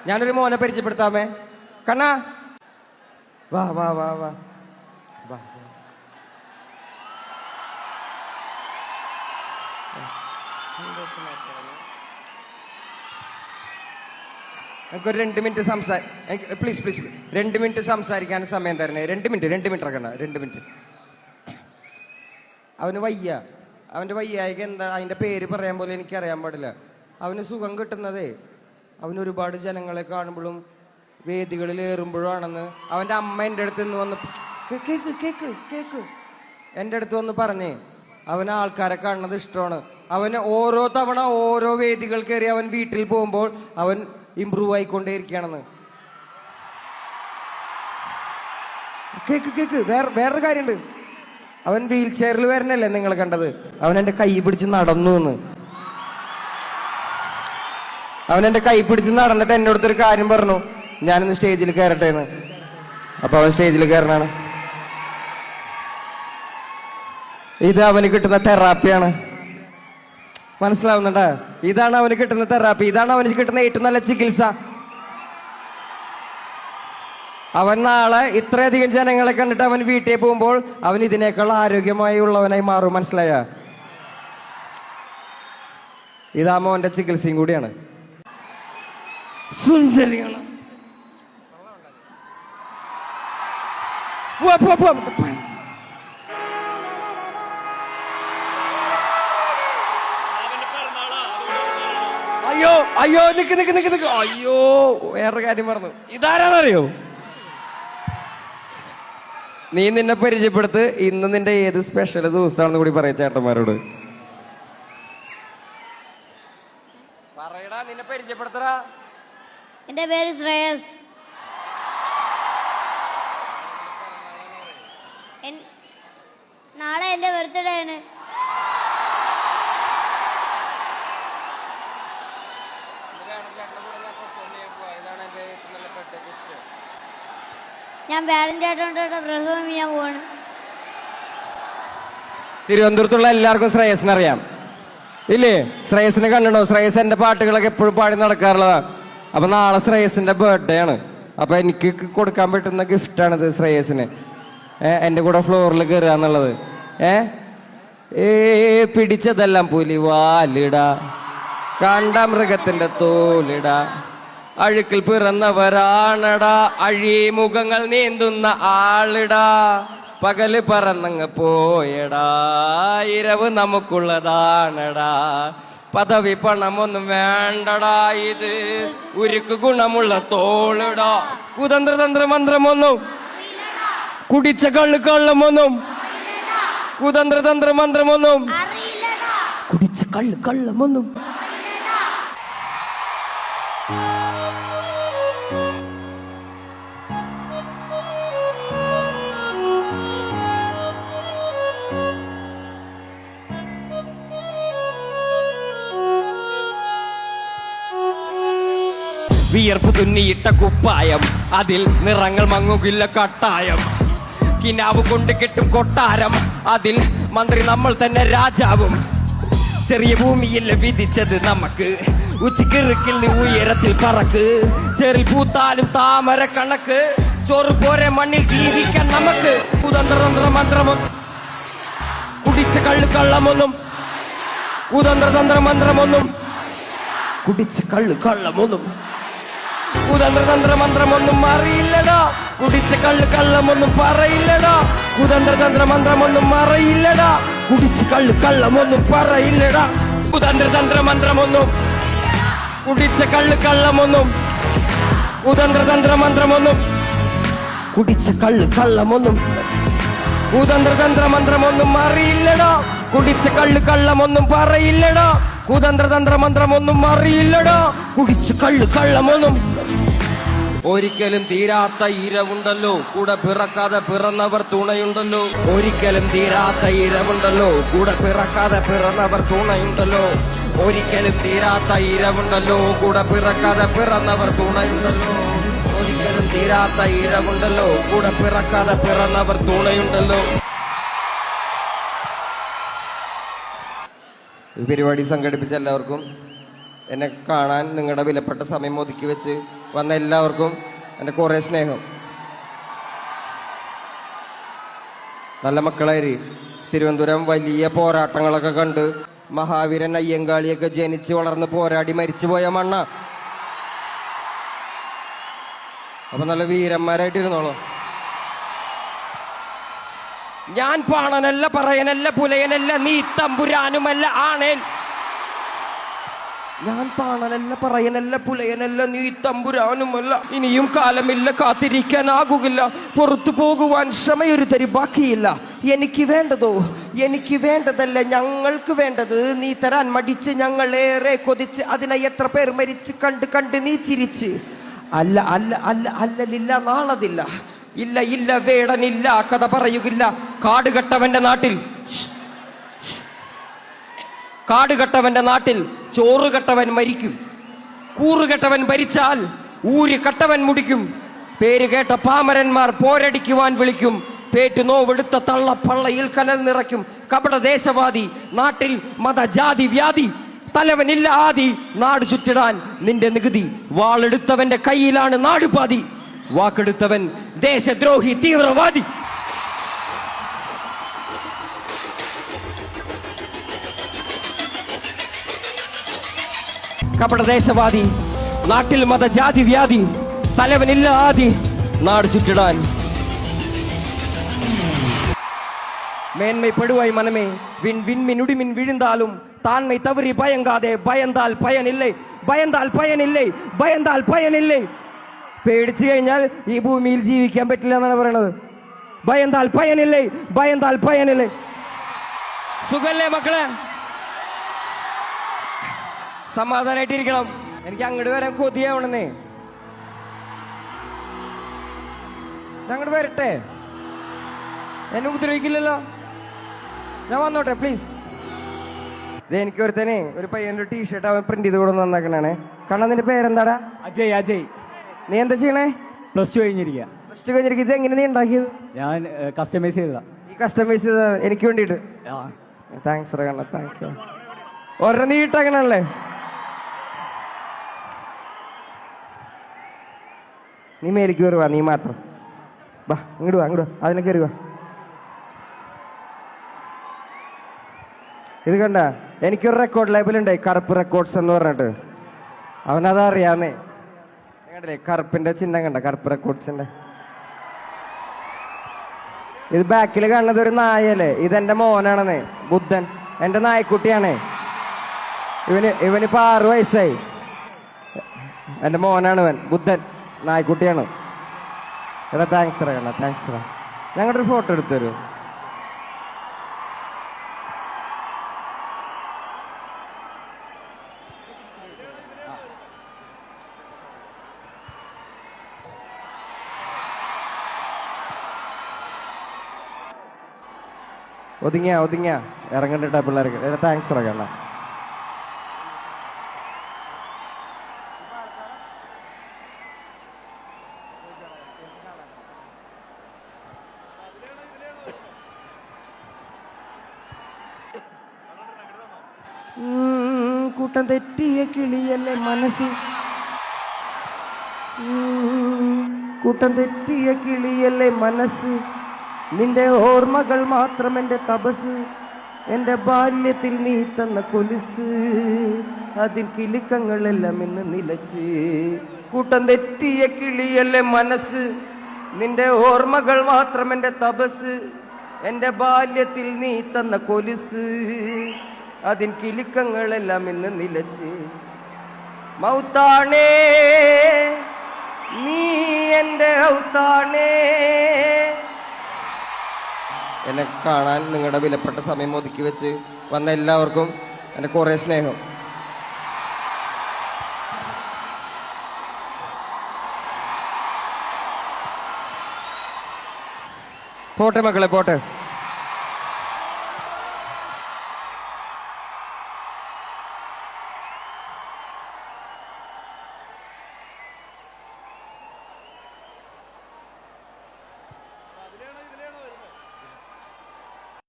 ഞാനൊരു മോനെ പരിചയപ്പെടുത്താമേ. കണ്ണാ വാ വാ വാ വാ വാ. എനിക്കൊരു 2 മിനിറ്റ് പ്ലീസ് 2 മിനിറ്റ് സംസാരിക്കാൻ സമയം തരണേ. 2 മിനിറ്റ് ഇറക്കണ്ട. 2 മിനിറ്റ്. അവന് വയ്യ. അവൻ്റെ വയ്യായിക എന്താ അതിൻ്റെ പേര് പറയാൻ പോലും എനിക്കറിയാൻ പാടില്ല. അവന് സുഖം കിട്ടുന്നതേ അവന് ഒരുപാട് ജനങ്ങളെ കാണുമ്പോഴും വേദികളിൽ ഏറുമ്പോഴാണെന്ന് അവൻ്റെ അമ്മ എൻ്റെ അടുത്ത് നിന്ന് വന്ന് കേക്ക് എൻ്റെ അടുത്ത് വന്ന് പറഞ്ഞേ. അവന് ആൾക്കാരെ കാണുന്നത് ഇഷ്ടമാണ്. അവന് ഓരോ തവണ ഓരോ വേദികൾ കയറി അവൻ വീട്ടിൽ പോകുമ്പോൾ അവൻ ഇമ്പ്രൂവ് ആയിക്കൊണ്ടേയിരിക്കുകയാണെന്ന്. കേക്ക് വേറൊരു കാര്യമുണ്ട്. അവൻ വീൽ ചെയറിൽ വരണല്ലേ നിങ്ങൾ കണ്ടത്. അവൻ എൻ്റെ കൈ പിടിച്ച് നടന്നു എന്ന്. അവൻ എൻ്റെ കൈ പിടിച്ച് നടന്നിട്ട് എൻ്റെ അടുത്തൊരു കാര്യം പറഞ്ഞു, ഞാനിന്ന് സ്റ്റേജിൽ കയറട്ടെ എന്ന്. അപ്പൊ അവൻ സ്റ്റേജിൽ കയറണാണ്. ഇത് അവന് കിട്ടുന്ന തെറാപ്പിയാണ്. മനസ്സിലാവുന്നുണ്ടാ? ഇതാണ് അവന് കിട്ടുന്ന തെറാപ്പി. ഇതാണ് അവന് കിട്ടുന്ന ഏറ്റവും നല്ല ചികിത്സ. അവൻ നാളെ ഇത്രയധികം ജനങ്ങളെ കണ്ടിട്ട് അവൻ വീട്ടിൽ പോകുമ്പോൾ അവൻ ഇതിനേക്കാൾ ആരോഗ്യമായി ഉള്ളവനായി മാറും. മനസ്സിലായ? ഇതാ മോന്റെ ചികിത്സയും കൂടിയാണ്. സുന്ദരിയാണ്. അയ്യോ നിക്ക്. അയ്യോ വേറൊരു കാര്യം പറഞ്ഞു. ഇതാരാന്നറിയോ? നീ നിന്നെ പരിചയപ്പെടുത്ത്. ഇന്ന് നിന്റെ ഏത് സ്പെഷ്യൽ ദിവസമാണെന്ന് കൂടി പറയാ ചേട്ടന്മാരോട്. പറയടാ, നിന്നെ പരിചയപ്പെടുത്തടാ. എന്റെ പേര് ശ്രേയസ്. നാളെ എന്റെ ബർത്ത്ഡേ ആണ്. ഞാൻ ബാലൻ ചേട്ടൻ്റെ പ്രസവം ചെയ്യാൻ പോവാണ്. തിരുവനന്തപുരത്തുള്ള എല്ലാവർക്കും ശ്രേയസിനെ അറിയാം ഇല്ലേ? ശ്രേയസിനെ കണ്ടിട്ടുണ്ടോ? ശ്രേയസ് എന്റെ പാട്ടുകളൊക്കെ എപ്പോഴും പാടി നടക്കാറുള്ളതാണ്. അപ്പൊ നാളെ ശ്രേയസിന്റെ ബർത്ത്ഡേ ആണ്. അപ്പൊ എനിക്ക് കൊടുക്കാൻ പറ്റുന്ന ഗിഫ്റ്റാണിത് ശ്രേയസിന്. എന്റെ കൂടെ ഫ്ലോറിൽ കയറുക എന്നുള്ളത്. പിടിച്ചതെല്ലാം പുലി വാലിടാ, കണ്ട മൃഗത്തിന്റെ തോലിടാ, അഴുക്കിൽ പിറന്നവരാണടാ, അഴിമുഖങ്ങൾ നീന്തുന്ന ആളിടാ, പകല് പറന്നങ്ങ് പോയടാ, ഇരവ് നമുക്കുള്ളതാണടാ, പദവി പണമൊന്നും വേണ്ടടാ, ഇത് ഉരുക്ക് ഗുണമുള്ള തോളിടാ, കുതന്ത്രതന്ത്ര മന്ത്രമൊന്നും കുടിച്ച കള്ളമൊന്നും കുതന്ത്രതന്ത്ര മന്ത്രമൊന്നും കുടിച്ച കള്ളമൊന്നും. വിയർപ്പ് തുന്നിയിട്ട കുപ്പായം, അതിൽ നിറങ്ങൾ മങ്ങുകില്ല കട്ടായം, കിനാവ് കൊണ്ട് കെട്ടും കൊട്ടാരം, അതിൽ മന്ത്രി നമ്മൾ തന്നെ രാജാവും, ചെറിയ ഭൂമിയിൽ വിധിച്ചത് നമുക്ക്, ഉച്ചക്കിറുക്കിൽ ഉയരത്തിൽ പറക്ക്, ചെറിൽ പൂത്താലും താമര കണക്ക്, ചോറ് പോരെ മണ്ണിൽ ജീവിക്കാൻ നമുക്ക്, കുതന്ത്രതന്ത്ര മന്ത്രമൊന്നും കുടിച്ച കള്ളമൊന്നും കുതന്ത്രതന്ത്ര മന്ത്രമൊന്നും കുടിച്ച കള്ളമൊന്നും കുതന്ത്രതന്ത്ര മന്ത്രമൊന്നും അറിയില്ലടാ, കുടിച്ച കള്ളമൊന്നും പറയില്ലടാ, കുതന്ത്രതന്ത്ര മന്ത്രമൊന്നും അറിയില്ലടാ, കുടിച്ച കള്ളമൊന്നും പറയില്ലടാ, കുതന്ത്രതന്ത്ര മന്ത്രമൊന്നും കുടിച്ച കള്ളമൊന്നും കുതന്ത്രതന്ത്ര മന്ത്രമൊന്നും കുടിച്ച കള്ളമൊന്നും കുതന്ത്രതന്ത്ര മന്ത്രമൊന്നും അറിയില്ലടാ, കുടിച്ച കള്ളമൊന്നും പറയില്ലടാ, കുതന്ത്രതന്ത്ര മന്ത്രമൊന്നും അറിയില്ലടാ, കുടിച്ച കള്ളമൊന്നും. ഒരിക്കലും തീരാത്ത ഇരവുണ്ടല്ലോ, കൂടെ പിറക്കാതെ പിറന്നവർ തുണയുണ്ടല്ലോ, ഒരിക്കലും തീരാത്ത ഇരവുണ്ടല്ലോ, കൂടെ പിറക്കാതെ പിറന്നവർ തുണയുണ്ടല്ലോ, ഒരിക്കലും തീരാത്ത ഇരവുണ്ടല്ലോ, കൂടെ പിറക്കാതെ പിറന്നവർ തുണയുണ്ടല്ലോ, ഒരിക്കലും തീരാത്ത ഇരവുണ്ടല്ലോ, കൂടെ പിറക്കാതെ പിറന്നവർ തുണയുണ്ടല്ലോ. ഈ പരിപാടി സംഘടിപ്പിച്ച എല്ലാവർക്കും, എന്നെ കാണാൻ നിങ്ങളുടെ വിലപ്പെട്ട സമയം ഒതുക്കി വെച്ച് വന്ന എല്ലാവർക്കും എൻ്റെ കുറേ സ്നേഹം. നല്ല മക്കളായി തിരുവനന്തപുരം വലിയ പോരാട്ടങ്ങളൊക്കെ കണ്ട് മഹാവീരൻ അയ്യങ്കാളിയൊക്കെ ജനിച്ച് വളർന്ന് പോരാടി മരിച്ചുപോയ മണ്ണ. അപ്പൊ നല്ല വീരന്മാരായിട്ടിരുന്നോളൂ. ഞാൻ പാണനല്ല, പറയനല്ല, പുലയനല്ല, നീ തമ്പുരാനുമല്ല ആണേൻ. ഞാൻ പാണനല്ല, പറയനല്ല, പുലയനല്ല, നീ തമ്പുരാനുമല്ല. ഇനിയും കാലമില്ല, കാത്തിരിക്കാനാകുകില്ല, പുറത്തു പോകുവാൻ ക്ഷമയൊരു തരി ബാക്കിയില്ല. എനിക്ക് വേണ്ടതോ എനിക്ക് വേണ്ടതല്ല, ഞങ്ങൾക്ക് വേണ്ടത് നീ തരാൻ മടിച്ച് ഞങ്ങൾ ഏറെ കൊതിച്ച് അതിനെ എത്ര പേർ മരിച്ച് കണ്ട് കണ്ട് നീ ചിരിച്ച്. അല്ല അല്ല അല്ല അല്ലലില്ല, നാളതില്ല, ഇല്ല ഇല്ല വേടനില്ല, കഥ പറയുകില്ല. കാടുകെട്ടവന്റെ നാട്ടിൽ കാടുകെട്ടവന്റെ നാട്ടിൽ ചോറുകെട്ടവൻ മരിക്കും, കൂറുകെട്ടവൻ ഭരിച്ചാൽ ഊര് കെട്ടവൻ മുടിക്കും. പേര് കേട്ട പാമരന്മാർ പോരടിക്കുവാൻ വിളിക്കും, പേറ്റു നോവെടുത്ത തള്ളപ്പള്ളയിൽ കനൽ നിറയ്ക്കും. കപട ദേശവാദി നാട്ടിൽ മതജാതി വ്യാധി, തലവനില്ല ആദി നാട് ചുറ്റിടാൻ നിന്റെ നികുതി. വാളെടുത്തവന്റെ കയ്യിലാണ് നാടുപാതി, വാക്കെടുത്തവൻ ദേശദ്രോഹി തീവ്രവാദി. കപടദേശവാദി നാട്ടിൽ മതജാതി വ്യാധി, തലവനില്ല ആദി നാട് ചുറ്റിടാൻ. மேன்மை படுவாய் மனமே விண் விண்மின் உடிமின் விழுந்தாலும் தாண்மை தவறி பயங்காதே. பயந்தால் பயனில்லை, பயந்தால் பயனில்லை, பயந்தாൽ பயനിல்லை. പേടിച്ചു കഴിഞ്ഞാൽ ഈ ഭൂമിയിൽ ജീവിക്കാൻ പറ്റില്ല എന്നാണ് പറയണത്. ഭയന്താൽ பயனில்லை, ഭയന്താൽ பயனில்லை. സുഖല്ലേ മക്കളെ? സമാധാനായിട്ടിരിക്കണം. എനിക്ക് അങ്ങോട്ട് വരാൻ കൊതിയാവണമെന്നേ. അങ്ങോട്ട് വരട്ടെ, എന്നെ ഉപദ്രവിക്കില്ലല്ലോ. ഞാൻ വന്നോട്ടെ പ്ലീസ്. എനിക്ക് ഒരുത്തനെ ഒരു പയ്യൻ്റെ ടീഷർട്ട് അവൻ പ്രിന്റ് ചെയ്ത് കൂടെ നന്നാക്കണേ. കാരണം നിന്റെ പേരെന്താടാ? അജയ്. അജയ്. നീ എന്താ ചെയ്യണേ? പ്ലസ് ടു കഴിഞ്ഞിരിക്കുക. പ്ലസ് ടു കഴിഞ്ഞിരിക്കുക. ഇത് എങ്ങനെ നീ ഉണ്ടാക്കിയത്? ഞാൻ കസ്റ്റമൈസ് ചെയ്തതാ. ഈ കസ്റ്റമൈസ് ചെയ്ത എനിക്ക് വേണ്ടിയിട്ട്? താങ്ക്സ് കണ്ണ, താങ്ക്സ്. ഒരെണ്ണം നീ ഇട്ടങ്ങനല്ലേ? നീ മേലേക്ക് കയറുക, നീ മാത്രം വാ. ഇങ്ങോട്ട് വാ, ഇങ്ങോട്ട് വാ, അതിനെ കയറുക. ഇത് കണ്ട, എനിക്കൊരു റെക്കോർഡ് ലേബലുണ്ട്, കറുപ്പ് റെക്കോർഡ്സ് എന്ന് പറഞ്ഞിട്ട്. അവനത് അറിയാന്നേ. കണ്ടില്ലേ കറുപ്പിന്റെ ചിഹ്നം കണ്ട, കറുപ്പ് റെക്കോർഡ്സിന്റെ. ഇത് ബാക്കിൽ കാണുന്നത് ഒരു നായല്ലേ, ഇതെന്റെ മോനാണെന്നേ, ബുദ്ധൻ. എന്റെ നായ്ക്കുട്ടിയാണേ. ഇവനിപ്പോ 6 വയസ്സായി. എന്റെ മോനാണ് ഇവൻ, ബുദ്ധൻ, നായ്ക്കുട്ടിയാണ്. എടാ താങ്ക്സ് റ കണ്ണ, താങ്ക്സ് റ. ഞങ്ങളുടെ ഒരു ഫോട്ടോ എടുത്തു തരൂ. ഒതുങ്ങിയ ഇറങ്ങണ്ട പിള്ളേർക്ക്. എടാ താങ്ക്സ് റ കണ്ണ. കൂട്ടം തെറ്റിയ കിളിയല്ലേ മനസ്സ്, കൂട്ടം തെറ്റിയ കിളിയല്ലേ മനസ്സ്, നിന്റെ ഓർമ്മകൾ മാത്രം എൻ്റെ തപസ്, എൻ്റെ ബാല്യത്തിൽ നീ തന്ന കൊലുസ്, അതിൽ കിലുക്കങ്ങളെല്ലാം ഇന്ന് നിലച്ച്. കൂട്ടം തെറ്റിയ കിളിയല്ലേ മനസ്സ്, നിന്റെ ഓർമ്മകൾ മാത്രം എൻ്റെ തപസ്, എൻ്റെ ബാല്യത്തിൽ നീ തന്ന കൊലുസ്, അതിൻ കിലുക്കങ്ങളെല്ലാം ഇന്ന് നിലച്ച്. മൗത്താണേ നീ എൻ്റെ ഔത്താണേ. എന്നെ കാണാൻ നിങ്ങളുടെ വിലപ്പെട്ട സമയം ഒതുക്കി വെച്ച് വന്ന എല്ലാവർക്കും എൻ്റെ കുറേ സ്നേഹം. പോട്ടെ മക്കളെ, പോട്ടെ.